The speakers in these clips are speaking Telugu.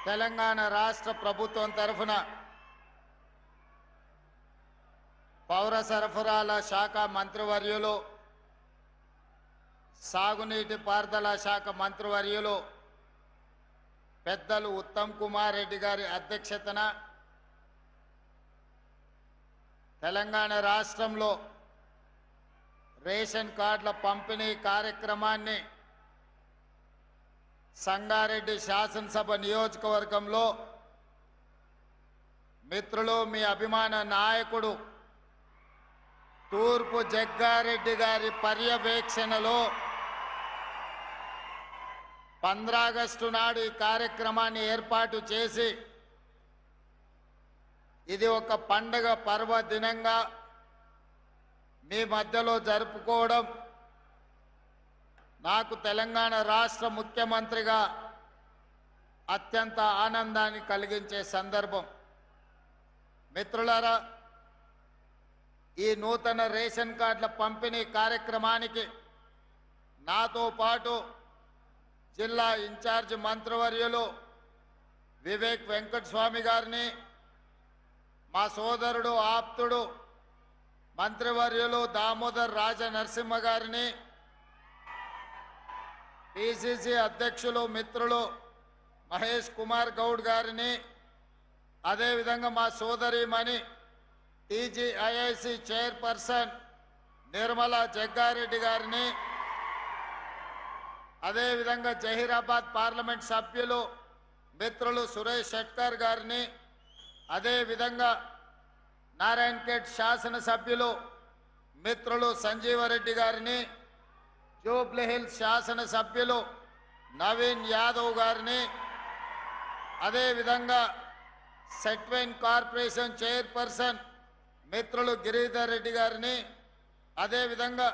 తెలంగాణ రాష్ట్ర ప్రభుత్వం తరఫున పౌర సరఫరాల శాఖ మంత్రివర్యులు, సాగునీటి పారుదల శాఖ మంత్రివర్యులు పెద్దలు ఉత్తమ్ కుమార్ రెడ్డి గారి అధ్యక్షతన తెలంగాణ రాష్ట్రంలో రేషన్ కార్డుల పంపిణీ కార్యక్రమాన్ని సంగారెడ్డి శాసనసభ నియోజకవర్గంలో మిత్రులు, మీ అభిమాన నాయకుడు తూర్పు జగ్గారెడ్డి గారి పర్యవేక్షణలో 15 ఆగస్టు నాడు ఈ కార్యక్రమాన్ని ఏర్పాటు చేసి ఇది ఒక పండగ పర్వదినంగా మీ మధ్యలో జరుపుకోవడం నాకు తెలంగాణ రాష్ట్ర ముఖ్యమంత్రిగా అత్యంత ఆనందాన్ని కలిగించే సందర్భం. మిత్రులారా, ఈ నూతన రేషన్ కార్డుల పంపిణీ కార్యక్రమానికి నాతో పాటు జిల్లా ఇన్ఛార్జ్ మంత్రివర్యులు వివేక్ వెంకటస్వామి గారిని, మా సోదరుడు ఆప్తుడు మంత్రివర్యులు దామోదర్ రాజ నరసింహ గారిని, పిసిసి అధ్యక్షులు మిత్రులు మహేష్ కుమార్ గౌడ్ గారిని, అదేవిధంగా మా సోదరిమణి టీజీఐఐసి చైర్పర్సన్ నిర్మలా జగ్గారెడ్డి గారిని, అదేవిధంగా జహీరాబాద్ పార్లమెంట్ సభ్యులు మిత్రులు సురేష్ షెట్కర్ గారిని, అదేవిధంగా నారాయణఖేడ్ శాసనసభ్యులు మిత్రులు సంజీవరెడ్డి గారిని, జూబ్లీహిల్స్ శాసనసభ్యులు నవీన్ యాదవ్ గారిని, అదేవిధంగా సెట్వెన్ కార్పొరేషన్ చైర్పర్సన్ మిత్రులు గిరిధర్ రెడ్డి గారిని, అదేవిధంగా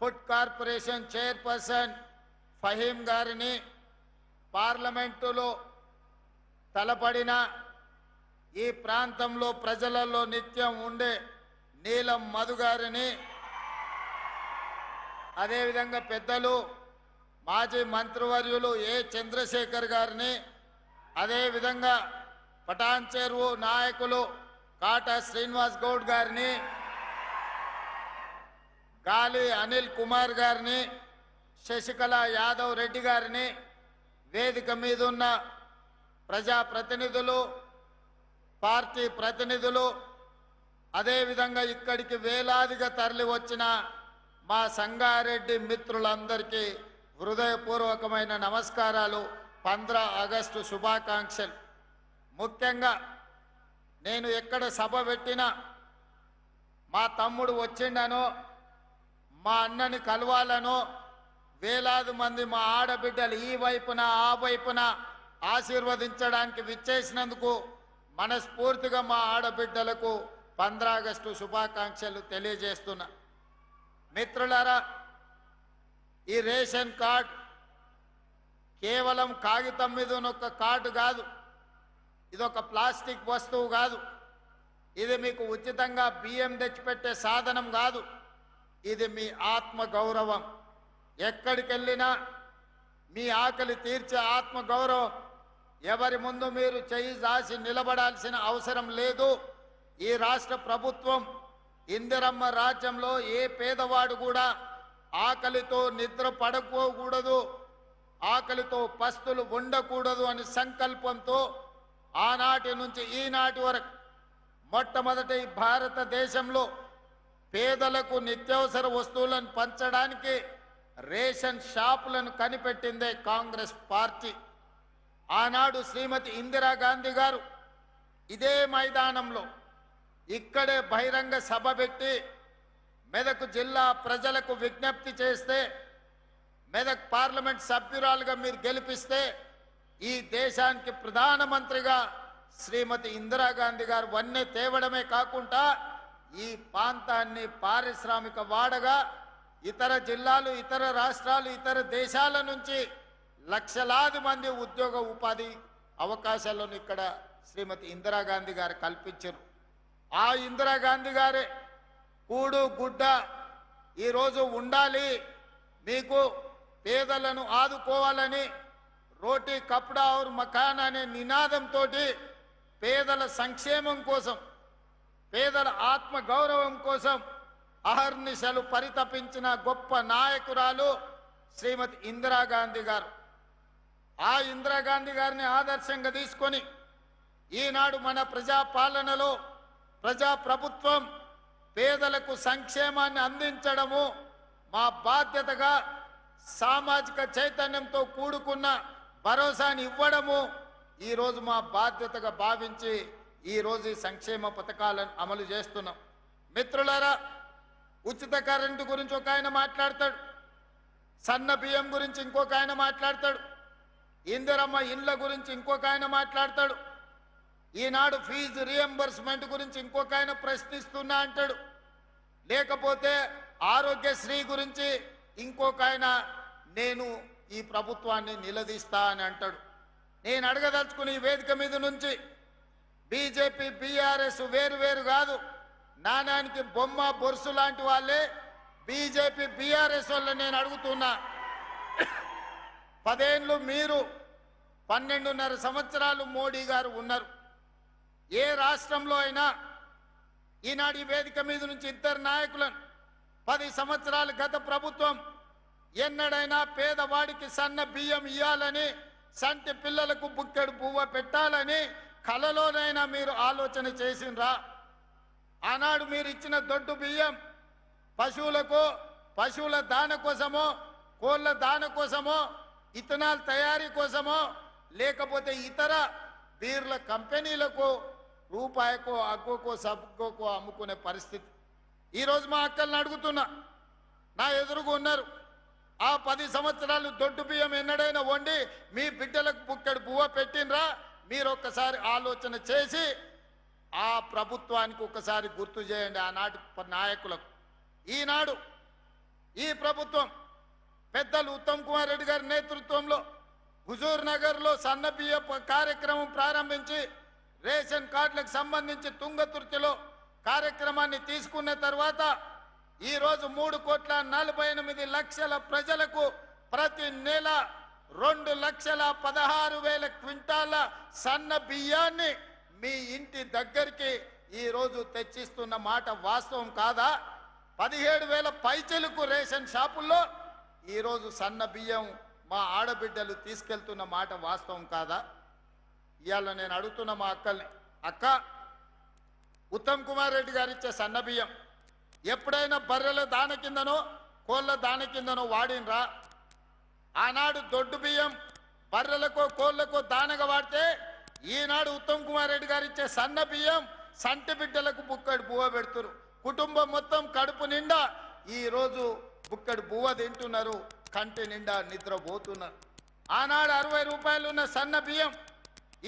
ఫుడ్ కార్పొరేషన్ చైర్పర్సన్ ఫహీం గారిని, పార్లమెంటులో తలపడిన ఈ ప్రాంతంలో ప్రజలలో నిత్యం ఉండే నీలం మధు గారిని, అదేవిధంగా పెద్దలు మాజీ మంత్రివర్యులు ఏ చంద్రశేఖర్ గారిని, అదేవిధంగా పటాన్ చెరువు నాయకులు కాటా శ్రీనివాస్ గౌడ్ గారిని, గాలి అనిల్ కుమార్ గారిని, శశికళ యాదవ్ రెడ్డి గారిని, వేదిక మీద ఉన్న ప్రజాప్రతినిధులు, పార్టీ ప్రతినిధులు, అదేవిధంగా ఇక్కడికి వేలాదిగా తరలి వచ్చిన మా సంగారెడ్డి మిత్రులందరికీ హృదయపూర్వకమైన నమస్కారాలు, 15 ఆగస్టు శుభాకాంక్షలు. ముఖ్యంగా నేను ఎక్కడ సభ పెట్టినా మా తమ్ముడు వచ్చిండనో, మా అన్నని కలవాలనో వేలాది మంది మా ఆడబిడ్డలు ఈ వైపున ఆ వైపున ఆశీర్వదించడానికి విచ్చేసినందుకు మనస్ఫూర్తిగా మా ఆడబిడ్డలకు 15 ఆగస్టు శుభాకాంక్షలు తెలియజేస్తున్నా. మిత్రులారా, ఈ రేషన్ కార్డ్ కేవలం కాగితం మీద ఒక కార్డు కాదు, ఇదొక ప్లాస్టిక్ వస్తువు కాదు, ఇది మీకు ఉచితంగా బియ్యం తెచ్చిపెట్టే సాధనం కాదు, ఇది మీ ఆత్మ గౌరవం. ఎక్కడికి వెళ్ళినా మీ ఆకలి తీర్చే ఆత్మ గౌరవం. ఎవరి ముందు మీరు చేయి దాసి నిలబడాల్సిన అవసరం లేదు. ఈ రాష్ట్ర ప్రభుత్వం ఇందిరమ్మ రాజ్యంలో ఏ పేదవాడు కూడా ఆకలితో నిద్ర పడకూడదు, ఆకలితో పస్తులు ఉండకూడదు అని సంకల్పంతో ఆనాటి నుంచి ఈనాటి వరకు మొట్టమొదటి భారతదేశంలో పేదలకు నిత్యావసర వస్తువులను పంచడానికి రేషన్ షాపులను కనిపెట్టిందే కాంగ్రెస్ పార్టీ. ఆనాడు శ్రీమతి ఇందిరాగాంధీ గారు ఇదే మైదానంలో ఇక్కడే బహిరంగ సభ పెట్టి మెదక్ జిల్లా ప్రజలకు విజ్ఞప్తి చేస్తే, మెదక్ పార్లమెంట్ సభ్యురాలుగా మీరు గెలిపిస్తే ఈ దేశానికి ప్రధానమంత్రిగా శ్రీమతి ఇందిరాగాంధీ గారు వన్నె తేవడమే కాకుండా ఈ ప్రాంతాన్ని పారిశ్రామిక వాడగా ఇతర జిల్లాలు, ఇతర రాష్ట్రాలు, ఇతర దేశాల నుంచి లక్షలాది మంది ఉద్యోగ ఉపాధి అవకాశాలను ఇక్కడ శ్రీమతి ఇందిరాగాంధీ గారు కల్పించారు. ఆ ఇందిరాగాంధీ గారే కూడు గుడ్డ ఈరోజు ఉండాలి, మీకు పేదలను ఆదుకోవాలని రోటీ కప్డా ఔర్ మకాన్ అనే నినాదంతో పేదల సంక్షేమం కోసం, పేదల ఆత్మ గౌరవం కోసం అహర్నిశలు పరితపించిన గొప్ప నాయకురాలు శ్రీమతి ఇందిరాగాంధీ గారు. ఆ ఇందిరాగాంధీ గారిని ఆదర్శంగా తీసుకొని ఈనాడు మన ప్రజాపాలనలో ప్రజాప్రభుత్వం పేదలకు సంక్షేమాన్ని అందించడము మా బాధ్యతగా, సామాజిక చైతన్యంతో కూడుకున్న భరోసాని ఇవ్వడము ఈరోజు మా బాధ్యతగా భావించి ఈరోజు ఈ సంక్షేమ పథకాలను అమలు చేస్తున్నాం. మిత్రులారా, ఉచిత కరెంటు గురించి ఒక ఆయన మాట్లాడతాడు, సన్న బియ్యం గురించి ఇంకొక ఆయన మాట్లాడతాడు, ఇందిరమ్మ ఇండ్ల గురించి ఇంకొక ఆయన మాట్లాడతాడు, ఈనాడు ఫీజు రియంబర్స్మెంట్ గురించి ఇంకొక ఆయన ప్రశ్నిస్తున్నా అంటాడు, లేకపోతే ఆరోగ్యశ్రీ గురించి ఇంకొక ఆయన నేను ఈ ప్రభుత్వాన్ని నిలదీస్తా అని అంటాడు. నేను అడగదలుచుకుని ఈ వేదిక మీద నుంచి బీజేపీ బీఆర్ఎస్ వేరు వేరు కాదు, నాణానికి బొమ్మ బొరుసు లాంటి వాళ్ళే బీజేపీ బీఆర్ఎస్ వల్ల నేను అడుగుతున్నా. 10 ఏళ్ళు మీరు, 12.5 సంవత్సరాలు మోడీ గారు ఉన్నారు. ఏ రాష్ట్రంలో అయినా ఈనాడు ఈ వేదిక మీద నుంచి ఇద్దరు నాయకులను 10 సంవత్సరాలు గత ప్రభుత్వం ఎన్నడైనా పేదవాడికి సన్న బియ్యం ఇయ్యాలని, సంటి పిల్లలకు బుక్కెడు పువ్వ పెట్టాలని కలలోనైనా మీరు ఆలోచన చేసిండ్రా? ఆనాడు మీరు ఇచ్చిన దొడ్డు బియ్యం పశువులకు, పశువుల దాన కోసమో, కోళ్ళ దాన కోసమో, ఇథనాల్ తయారీ కోసమో, లేకపోతే ఇతర బీర్ల కంపెనీలకు రూపాయకో అగ్గోకో సబ్బుకో అమ్ముకునే పరిస్థితి. ఈరోజు మా అక్కల్ని అడుగుతున్నా, నా ఎదురుగా ఉన్నారు, ఆ 10 సంవత్సరాలు దొడ్డు బియ్యం ఎన్నడైనా వండి మీ బిడ్డలకు బుక్కెడు పువ్వ పెట్టినరా? మీరు ఒక్కసారి ఆలోచన చేసి ఆ ప్రభుత్వానికి ఒకసారి గుర్తు చేయండి, ఆనాటి నాయకులకు. ఈనాడు ఈ ప్రభుత్వం పెద్దలు ఉత్తమ్ కుమార్ రెడ్డి గారి నేతృత్వంలో హుజూర్ నగర్లో సన్న బియ్య కార్యక్రమం ప్రారంభించి రేషన్ కార్డులకు సంబంధించి తుంగతుర్తిలో కార్యక్రమాన్ని తీసుకున్న తర్వాత ఈరోజు 3,48,00,000 ప్రజలకు ప్రతి నెల 2,16,000 క్వింటాల సన్న బియ్యాన్ని మీ ఇంటి దగ్గరికి ఈరోజు తెచ్చిస్తున్న మాట వాస్తవం కాదా? 17,000 పైచలకు రేషన్ షాపుల్లో ఈరోజు సన్న బియ్యం మా ఆడబిడ్డలు తీసుకెళ్తున్న మాట వాస్తవం కాదా? ఇవాళ నేను అడుగుతున్న మా అక్కల్ని, అక్క, ఉత్తమ్ కుమార్ రెడ్డి గారు ఇచ్చే సన్న బియ్యం ఎప్పుడైనా బర్రెల దాన కిందనో కోళ్ళ దాన కిందనో వాడినరా? ఆనాడు దొడ్డు బియ్యం బర్రెలకో కోళ్ళకో దానగా వాడితే ఈనాడు ఉత్తమ్ కుమార్ రెడ్డి గారు ఇచ్చే సన్న బియ్యం సంటి బిడ్డలకు బుక్కడి బువ్వ పెడుతున్నారు. కుటుంబం మొత్తం కడుపు నిండా ఈరోజు బుక్కడి బువ్వ తింటున్నారు, కంటి నిండా నిద్రపోతున్నారు. ఆనాడు 60 రూపాయలు ఉన్న సన్న బియ్యం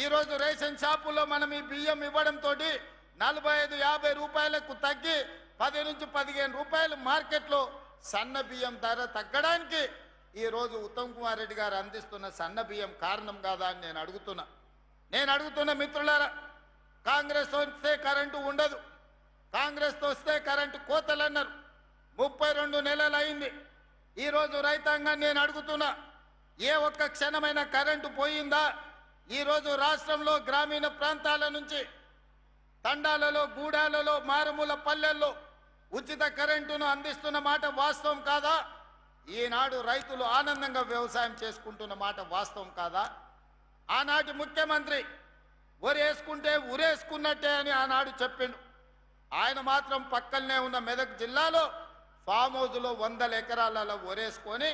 ఈరోజు రేషన్ షాపుల్లో మనం ఈ బియ్యం ఇవ్వడంతో 45-50 రూపాయలకు తగ్గి 10 నుంచి 15 రూపాయలు మార్కెట్లో సన్న బియ్యం ధర తగ్గడానికి ఈరోజు ఉత్తమ్ కుమార్ రెడ్డి గారు అందిస్తున్న సన్న బియ్యం కారణం కాదా అని నేను అడుగుతున్న మిత్రులారా, కాంగ్రెస్ వస్తే కరెంటు ఉండదు, కాంగ్రెస్ వస్తే కరెంటు కోతలు అన్నారు. 32 నెలలు అయింది. ఈరోజు రైతాంగాన్ని నేను అడుగుతున్నా, ఏ ఒక్క క్షణమైన కరెంటు పోయిందా? ఈరోజు రాష్ట్రంలో గ్రామీణ ప్రాంతాల నుంచి తండాలలో, గూడాలలో, మారుమూల పల్లెల్లో ఉచిత కరెంటును అందిస్తున్న మాట వాస్తవం కాదా? ఈనాడు రైతులు ఆనందంగా వ్యవసాయం చేసుకుంటున్న మాట వాస్తవం కాదా? ఆనాటి ముఖ్యమంత్రి ఒరేసుకుంటే ఉరేసుకున్నట్టే అని ఆనాడు చెప్పిండు. ఆయన మాత్రం పక్కనే ఉన్న మెదక్ జిల్లాలో ఫామ్ హౌస్లో 100 ఎకరాలలో ఒరేసుకొని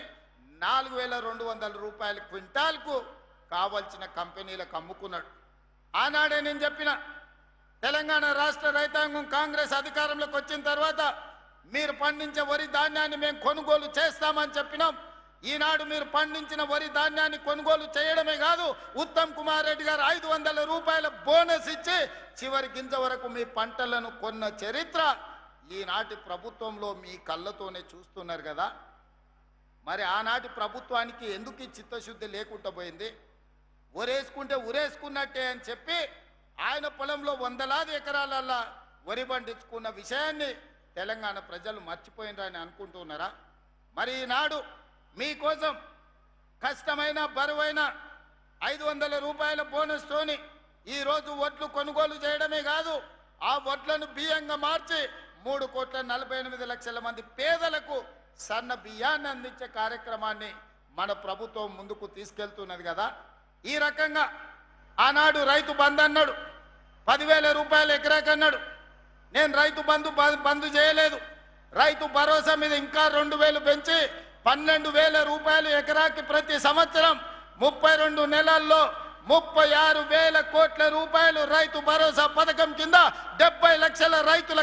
4,200 రూపాయల క్వింటాల్కు కావలసిన కంపెనీలకు అమ్ముకున్నాడు. ఆనాడే నేను చెప్పిన, తెలంగాణ రాష్ట్ర రైతాంగం కాంగ్రెస్ అధికారంలోకి వచ్చిన తర్వాత మీరు పండించే వరి ధాన్యాన్ని మేము కొనుగోలు చేస్తామని చెప్పినాం. ఈనాడు మీరు పండించిన వరి ధాన్యాన్ని కొనుగోలు చేయడమే కాదు, ఉత్తమ్ కుమార్ రెడ్డి గారు 500 రూపాయల బోనస్ ఇచ్చి చివరి గింజ వరకు మీ పంటలను కొన్న చరిత్ర ఈనాటి ప్రభుత్వంలో మీ కళ్ళతోనే చూస్తున్నారు కదా. మరి ఆనాటి ప్రభుత్వానికి ఎందుకు ఈ చిత్తశుద్ధి లేకుండా పోయింది? ఒరేసుకుంటే ఉరేసుకున్నట్టే అని చెప్పి ఆయన పొలంలో 100లాది ఎకరాలల్లా వరి పండించుకున్న విషయాన్ని తెలంగాణ ప్రజలు మర్చిపోయినారని అనుకుంటున్నారా? మరి ఈనాడు మీకోసం కష్టమైన బరువైన 500 రూపాయల బోనస్ తోని ఈ రోజు వడ్లు కొనుగోలు చేయడమే కాదు, ఆ వడ్లను బియ్యంగా మార్చి 3,48,00,000 మంది పేదలకు సన్న బియ్యాన్ని అందించే కార్యక్రమాన్ని మన ప్రభుత్వం ముందుకు తీసుకెళ్తున్నది కదా. ఈ రకంగా ఆనాడు రైతు బంధు అన్నాడు, 10,000 రూపాయలు ఎకరాకన్నాడు. నేను రైతు బంధు చేయలేదు, రైతు భరోసా మీద ఇంకా 2,000 పెంచి 12,000 రూపాయలు ఎకరాకి ప్రతి సంవత్సరం 32 నెలల్లో 36,000 కోట్ల రూపాయలు రైతు భరోసా పథకం కింద 70 లక్షల రైతుల